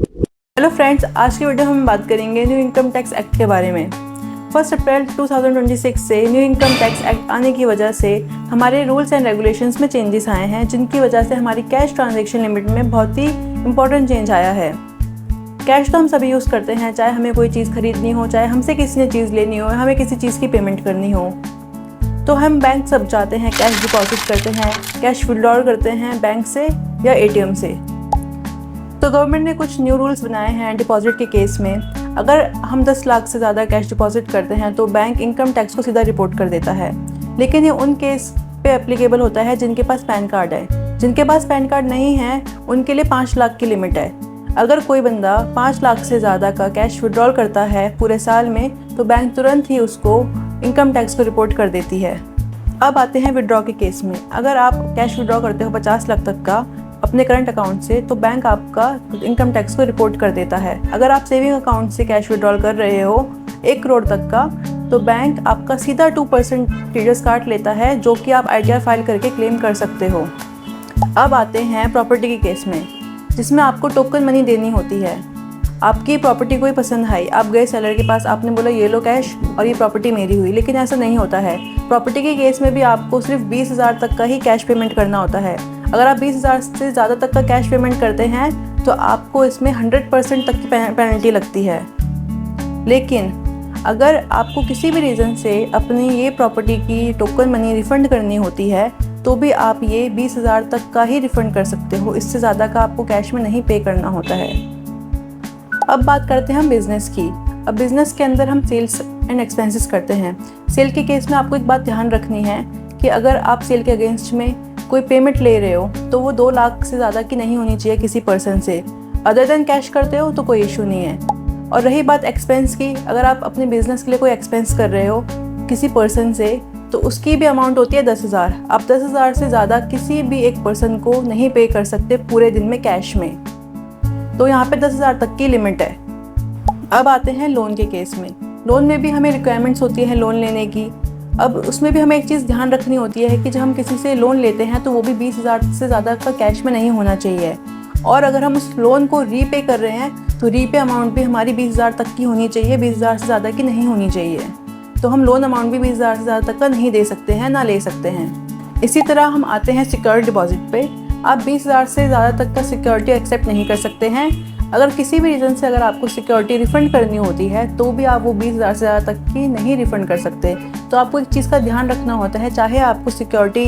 Hello friends, आज की video हम बात करेंगे न्यू इनकम टैक्स एक्ट के बारे में। 1 अप्रैल 2026 से न्यू इनकम टैक्स एक्ट आने की वजह से हमारे रूल्स एंड रेगुलेशंस में चेंजेस आए हैं, जिनकी वजह से हमारी कैश ट्रांजैक्शन लिमिट में बहुत ही इंपॉर्टेंट चेंज आया है। कैश तो हम सभी यूज़ करते हैं, चाहे हमें कोई चीज़ खरीदनी हो, चाहे हमसे किसी ने चीज़ लेनी हो, हमें किसी चीज़ की पेमेंट करनी हो, तो हम बैंक सब जाते हैं, कैश डिपॉजिट करते हैं, कैश विड्रॉल करते हैं बैंक से या ATM से। तो गवर्नमेंट ने कुछ न्यू रूल्स बनाए हैं डिपॉजिट के केस में। अगर हम 10 लाख से ज़्यादा कैश डिपॉजिट करते हैं तो बैंक इनकम टैक्स को सीधा रिपोर्ट कर देता है, लेकिन ये उन केस पे एप्लीकेबल होता है जिनके पास पैन कार्ड है। जिनके पास पैन कार्ड नहीं है उनके लिए 5 लाख की लिमिट है। अगर कोई बंदा 5 लाख से ज़्यादा का कैश विड्रॉल करता है पूरे साल में, तो बैंक तुरंत ही उसको इनकम टैक्स को रिपोर्ट कर देती है। अब आते हैं विड्रॉ के केस में। अगर आप कैश विड्रॉ करते हो 50 लाख तक का अपने करंट अकाउंट से, तो बैंक आपका इनकम टैक्स को रिपोर्ट कर देता है। अगर आप सेविंग अकाउंट से कैश विड्रॉल कर रहे हो 1 करोड़ तक का, तो बैंक आपका सीधा 2% टीडीएस काट लेता है, जो कि आप ITR फाइल करके क्लेम कर सकते हो। अब आते हैं प्रॉपर्टी के केस में, जिसमें आपको टोकन मनी देनी होती है। आपकी प्रॉपर्टी कोई पसंद आई, आप गए सेलर के पास, आपने बोला ये लो कैश और ये प्रॉपर्टी मेरी हुई, लेकिन ऐसा नहीं होता है। प्रॉपर्टी के केस में भी आपको सिर्फ 20,000 तक का ही कैश पेमेंट करना होता है। अगर आप 20,000 से ज़्यादा तक का कैश पेमेंट करते हैं तो आपको इसमें 100% तक की पेनल्टी लगती है। लेकिन अगर आपको किसी भी रीज़न से अपनी ये प्रॉपर्टी की टोकन मनी रिफ़ंड करनी होती है, तो भी आप ये 20,000 तक का ही रिफ़ंड कर सकते हो। इससे ज़्यादा का आपको कैश में नहीं पे करना होता है। अब बात करते हैं हम बिज़नेस की। अब बिज़नेस के अंदर हम सेल्स एंड एक्सपेंसेस करते हैं। सेल के केस में आपको एक बात ध्यान रखनी है कि अगर आप सेल के अगेंस्ट में कोई पेमेंट ले रहे हो तो वो 2 लाख से ज़्यादा की नहीं होनी चाहिए किसी पर्सन से। अदर देन कैश करते हो तो कोई इशू नहीं है। और रही बात एक्सपेंस की, अगर आप अपने बिजनेस के लिए कोई एक्सपेंस कर रहे हो किसी पर्सन से, तो उसकी भी अमाउंट होती है 10,000। आप 10,000 से ज़्यादा किसी भी एक पर्सन को नहीं पे कर सकते पूरे दिन में कैश में। तो यहाँ पे 10,000 तक की लिमिट है। अब आते हैं लोन के केस में। लोन में भी हमें रिक्वायरमेंट्स होती है लोन लेने की। अब उसमें भी हमें एक चीज़ ध्यान रखनी होती है कि जब हम किसी से लोन लेते हैं तो वो भी 20,000 से ज़्यादा का कैश में नहीं होना चाहिए। और अगर हम उस लोन को रीपे कर रहे हैं तो रीपे अमाउंट भी हमारी 20,000 तक की होनी चाहिए, 20,000 से ज़्यादा की नहीं होनी चाहिए। तो हम लोन अमाउंट भी 20,000 से ज़्यादा तक का नहीं दे सकते हैं, ना ले सकते हैं। इसी तरह हम आते हैं सिक्योर डिपॉजिट पे। आप 20,000 से ज़्यादा तक का सिक्योरिटी एक्सेप्ट नहीं कर सकते हैं। अगर किसी भी रीज़न से अगर आपको सिक्योरिटी रिफ़ंड करनी होती है तो भी आप वो 20,000 से ज़्यादा तक की नहीं रिफ़ंड कर सकते। तो आपको एक चीज़ का ध्यान रखना होता है, चाहे आपको सिक्योरिटी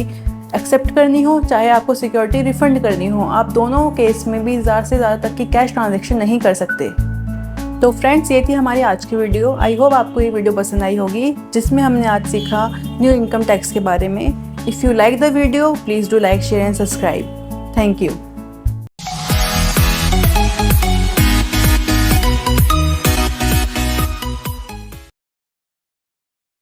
एक्सेप्ट करनी हो, चाहे आपको सिक्योरिटी रिफ़ंड करनी हो, आप दोनों केस में 20,000 से ज़्यादा तक की कैश ट्रांजैक्शन नहीं कर सकते। तो फ्रेंड्स, ये थी हमारी आज की वीडियो। आई होप आपको ये वीडियो पसंद आई होगी, जिसमें हमने आज सीखा न्यू इनकम टैक्स के बारे में। If you like the video, please do like, share and subscribe. Thank you.